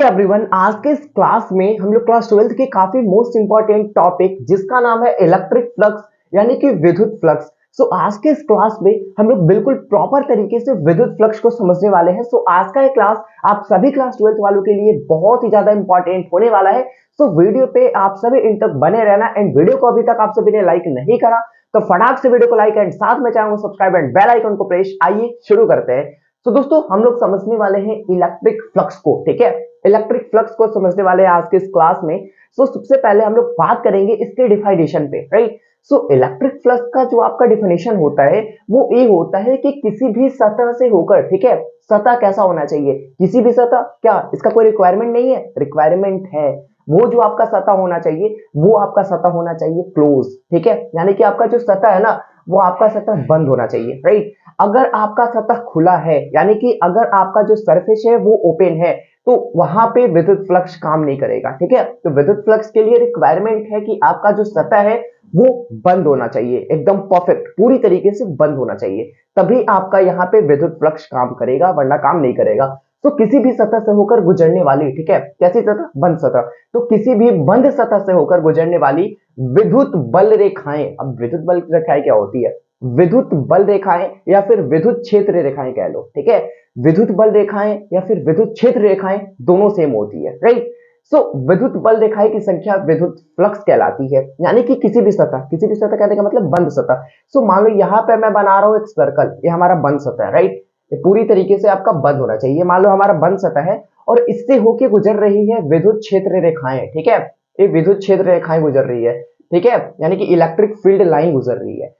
Everyone, आज के इस क्लास में हम लोग क्लास 12th के काफी मोस्ट इंपॉर्टेंट टॉपिक जिसका नाम है इलेक्ट्रिक फ्लक्स यानी कि विद्युत फ्लक्स। आज के इस क्लास में हम लोग बिल्कुल प्रॉपर तरीके से विद्युत फ्लक्स को समझने वाले हैं। आज का ये क्लास आप सभी क्लास 12th वालों के लिए बहुत ही ज्यादा इंपॉर्टेंट होने वाला है। वीडियो पे आप सभी इन तक बने रहना एंड वीडियो को अभी तक आप सभी ने लाइक नहीं करा तो फटाक से वीडियो को लाइक एंड साथ में चैनल को सब्सक्राइब एंड बेल आइकन को प्रेस। आइए शुरू करते हैं। दोस्तों हम लोग समझने वाले हैं इलेक्ट्रिक फ्लक्स को, ठीक है। इलेक्ट्रिक फ्लक्स को समझने वाले हैं आज के इस क्लास में। सबसे पहले हम लोग बात करेंगे इसके डिफिनेशन पे, राइट। इलेक्ट्रिक फ्लक्स का जो आपका डिफिनेशन होता है वो ये होता है कि किसी भी सतह से होकर, ठीक है। सतह कैसा होना चाहिए? किसी भी सतह, क्या इसका कोई रिक्वायरमेंट नहीं है? रिक्वायरमेंट है। वो जो आपका सतह होना चाहिए वो आपका सतह होना चाहिए क्लोज, ठीक है। यानी कि आपका जो सतह है ना वो आपका सतह बंद होना चाहिए, राइट। अगर आपका सतह खुला है यानी कि अगर आपका जो सरफेस है वो ओपन है तो वहां पे विद्युत फ्लक्स काम नहीं करेगा, ठीक है। तो विद्युत फ्लक्स के लिए रिक्वायरमेंट है कि आपका जो सतह है वो बंद होना चाहिए, एकदम परफेक्ट पूरी तरीके से बंद होना चाहिए, तभी आपका यहाँ पे विद्युत फ्लक्स काम करेगा, वरना काम नहीं करेगा। किसी भी सतह से होकर गुजरने वाली, ठीक है, कैसी सतह? बंद सतह। किसी भी बंद सतह से होकर गुजरने वाली विद्युत बल रेखाएं, अब विद्युत बल रेखाएं क्या होती है? विद्युत बल रेखाएं या फिर विद्युत क्षेत्र रेखाएं कह लो, ठीक है। विद्युत बल रेखाएं या फिर विद्युत क्षेत्र रेखाएं दोनों सेम होती है, राइट। विद्युत बल रेखाएं की संख्या विद्युत फ्लक्स कहलाती है। यानी कि किसी भी सतह कहने का मतलब बंद सतह। मान लो यहाँ पे मैं बना रहा हूं एक सर्कल, ये हमारा बंद सतह है, राइट। ये पूरी तरीके से आपका बंद होना चाहिए। मान लो हमारा बंद सतह है और इससे होके गुजर रही है विद्युत क्षेत्र रेखाएं, ठीक है। ये विद्युत क्षेत्र रेखाएं गुजर रही है, ठीक है, यानी कि इलेक्ट्रिक फील्ड लाइन गुजर रही है।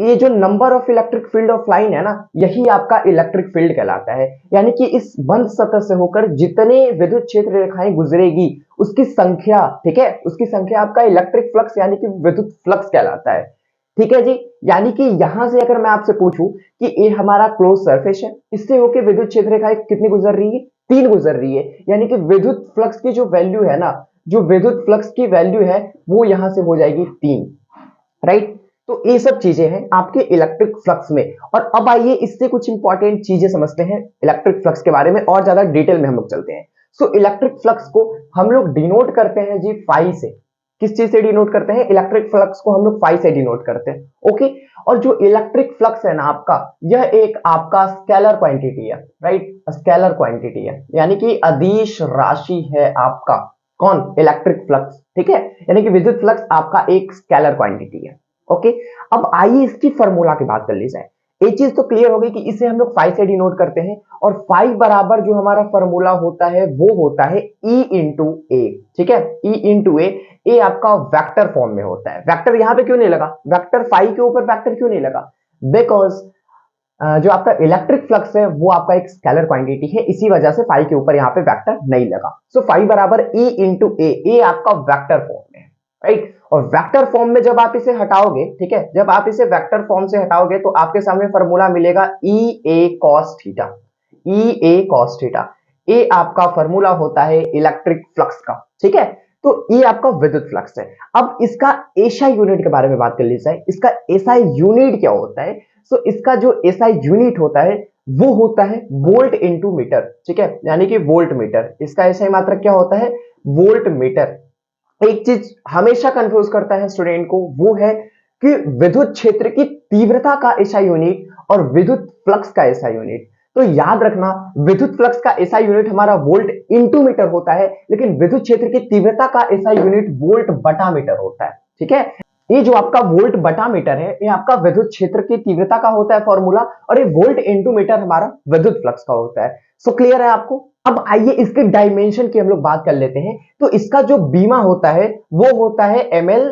ये जो number of electric field of line है ना, यही आपका इलेक्ट्रिक फील्ड कहलाता है। यानी कि इस बंद सतह से होकर जितने विद्युत क्षेत्र रेखाएं गुजरेगी उसकी संख्या, ठीक है, उसकी संख्या आपका इलेक्ट्रिक फ्लक्स यानी कि विद्युत फ्लक्स कहलाता है, ठीक है जी। यानी कि यहां से अगर मैं आपसे पूछूं कि ये हमारा क्लोज सरफेस है, इससे होके विद्युत क्षेत्र रेखाएं कितनी गुजर रही है? 3 गुजर रही है। यानी कि विद्युत फ्लक्स की जो वैल्यू है ना, जो विद्युत फ्लक्स की वैल्यू है वो यहां से हो जाएगी 3, राइट। ये सब चीजें हैं आपके इलेक्ट्रिक फ्लक्स में। और अब आइए इससे कुछ इंपॉर्टेंट चीजें समझते हैं इलेक्ट्रिक फ्लक्स के बारे में, और ज्यादा डिटेल में हम लोग चलते हैं। इलेक्ट्रिक फ्लक्स को हम लोग डिनोट करते हैं जी फाई से। किस चीज से डिनोट करते हैं? इलेक्ट्रिक फ्लक्स को हम लोग फाई से डिनोट करते हैं, ओके। और जो इलेक्ट्रिक फ्लक्स है ना आपका, यह एक आपका स्केलर क्वांटिटी है, राइट। स्केलर क्वांटिटी है, यानी कि अदिश राशि है आपका। कौन? इलेक्ट्रिक फ्लक्स, ठीक है। यानी कि विद्युत फ्लक्स आपका एक स्केलर क्वांटिटी है, ओके। अब आइए इसकी फॉर्मूला की बात कर ली जाए। एक चीज तो क्लियर हो गई कि इसे हम लोग फाइव से डिनोट करते हैं, और फाइव बराबर जो हमारा फॉर्मूला होता है वो होता है E इंटू ए, ठीक है। E इंटू ए आपका वेक्टर फॉर्म में होता है। वेक्टर यहां पे क्यों नहीं लगा? वेक्टर फाइव के ऊपर वेक्टर क्यों नहीं लगा? बिकॉज जो आपका इलेक्ट्रिक फ्लक्स है वो आपका एक स्केलर क्वांटिटी है, इसी वजह से फाइव के ऊपर यहाँ पे वेक्टर नहीं लगा। फाइव बराबर E इंटू ए आपका वेक्टर फॉर्म में है, राइट। और वेक्टर फॉर्म में जब आप इसे हटाओगे, ठीक है, जब आप इसे वेक्टर फॉर्म से हटाओगे तो आपके सामने फॉर्मूला मिलेगा ई ए कॉस थीटा। ई ए कॉस थीटा, ए आपका फॉर्मूला होता है इलेक्ट्रिक फ्लक्स का, ठीक है। ये आपका विद्युत फ्लक्स है। अब इसका एसआई यूनिट के बारे में बात कर ली जाए। इसका एसआई यूनिट क्या होता है? इसका जो एसआई यूनिट होता है वो होता है वोल्ट इंटू मीटर, ठीक है, यानी कि वोल्ट मीटर। इसका एसआई मात्रक क्या होता है? Volt meter. एक चीज हमेशा कंफ्यूज करता है स्टूडेंट को, वो है कि विद्युत क्षेत्र की तीव्रता का एसआई यूनिट और विद्युत फ्लक्स का एसआई यूनिट। तो याद रखना, विद्युत फ्लक्स का एसआई यूनिट हमारा वोल्ट इंटू मीटर होता है, लेकिन विद्युत क्षेत्र की तीव्रता का एसआई यूनिट वोल्ट बटा मीटर होता है, ठीक है। ये जो आपका वोल्ट बटा मीटर है ये आपका विद्युत क्षेत्र की तीव्रता का होता है फॉर्मूला, और ये वोल्ट इंटू मीटर हमारा विद्युत फ्लक्स का होता है। क्लियर है आपको? अब आइए इसके डायमेंशन की हम लोग बात कर लेते हैं। इसका जो बीमा होता है वो होता है ml,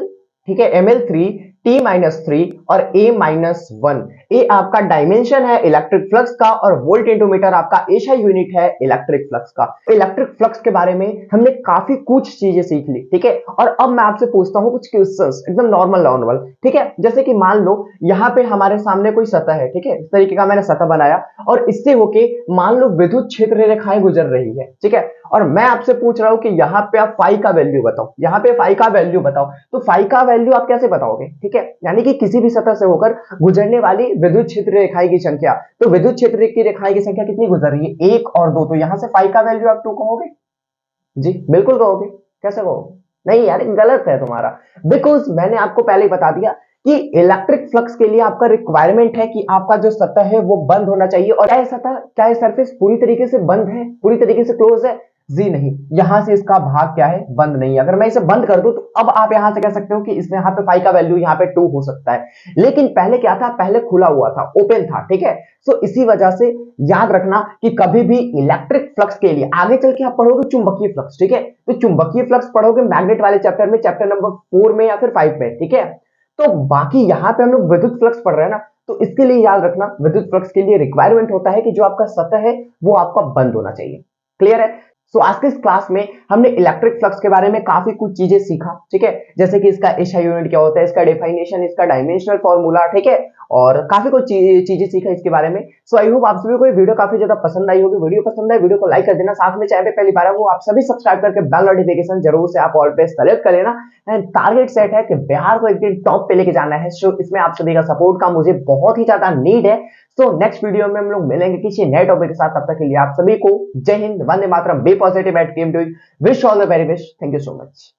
ठीक है, ml3 T-3 और A-1। ये आपका डायमेंशन है इलेक्ट्रिक फ्लक्स का, और वोल्ट इंटू मीटर आपका एसआई यूनिट है इलेक्ट्रिक फ्लक्स का। इलेक्ट्रिक फ्लक्स के बारे में हमने काफी कुछ चीजें सीख ली, ठीक है। और अब मैं आपसे पूछता हूं कुछ क्वेश्चंस एकदम नॉर्मल, ठीक है। जैसे कि मान लो यहाँ पे हमारे सामने कोई सतह है, ठीक है, इस तरीके का मैंने सतह बनाया, और इससे होके मान लो विद्युत क्षेत्र रेखाएं गुजर रही है, ठीक है। और मैं आपसे पूछ रहा हूं कि यहाँ पे आप फाई का वैल्यू बताओ, यहाँ पे फाई का वैल्यू बताओ। तो फाई का वैल्यू आप कैसे बताओगे? ठीक है, यानी कि किसी भी सतह से होकर गुजरने वाली विद्युत क्षेत्र रेखाएं की संख्या। तो विद्युत क्षेत्र की रेखाएं की संख्या कितनी गुजर रही है? 1 और 2। तो यहां से फाई का वैल्यू आप 2 कहोगे, जी बिल्कुल कहोगे। कैसे कहोगे? नहीं यार, गलत है तुम्हारा। बिकॉज मैंने आपको पहले ही बता दिया कि इलेक्ट्रिक फ्लक्स के लिए आपका रिक्वायरमेंट है कि आपका जो सतह है वो बंद होना चाहिए। और क्या ये सतह, क्या ये सरफेस पूरी तरीके से बंद है, पूरी तरीके से क्लोज है? जी नहीं, यहां से इसका भाग क्या है, बंद नहीं है। अगर मैं इसे बंद कर दूं तो अब आप यहां से कह सकते हो कि इसमें यहाँ पे फाई का वैल्यू यहाँ पे 2 हो सकता है। लेकिन पहले क्या था, पहले खुला हुआ था, ओपन था, ठीक है। सो इसी वजह से याद रखना कि कभी भी इलेक्ट्रिक फ्लक्स के लिए आगे चल के आप पढ़ोगे चुंबकीय फ्लक्स, ठीक है। तो चुंबकीय फ्लक्स पढ़ोगे मैग्नेट वाले चैप्टर में, चैप्टर नंबर 4 में या फिर 5 में, ठीक है। तो बाकी यहाँ पे हम लोग विद्युत फ्लक्स पढ़ रहे हैं ना, तो इसके लिए याद रखना विद्युत फ्लक्स के लिए रिक्वायरमेंट होता है कि जो आपका सतह है वो आपका बंद होना चाहिए। क्लियर है? सो आज के इस क्लास में हमने इलेक्ट्रिक फ्लक्स के बारे में काफी कुछ चीजें सीखा, ठीक है। जैसे कि इसका एसआई यूनिट क्या होता है, इसका डेफिनेशन, इसका डायमेंशनल फॉर्मूला, ठीक है। और काफी कुछ चीजें सीखा इसके बारे में। सो आई होप आप सभी को ये वीडियो काफी ज्यादा पसंद आई होगी। वीडियो पसंद है, वीडियो को लाइक कर देना, साथ में चैनल पे पहली बार है वो आप सभी सब्सक्राइब करके बेल नोटिफिकेशन जरूर से आप ऑल पे सेलेक्ट कर लेना। एंड टारगेट सेट है कि बिहार को एक दिन टॉप पे लेके जाना है। सो इसमें आप सभी का सपोर्ट का मुझे बहुत ही ज्यादा नीड है। सो नेक्स्ट वीडियो में हम लोग मिलेंगे किसी नए टॉपिक के साथ। तब तक के लिए आप सभी को जय Hind, Vande Mataram, be positive at keep doing, wish all the very best, thank you so much.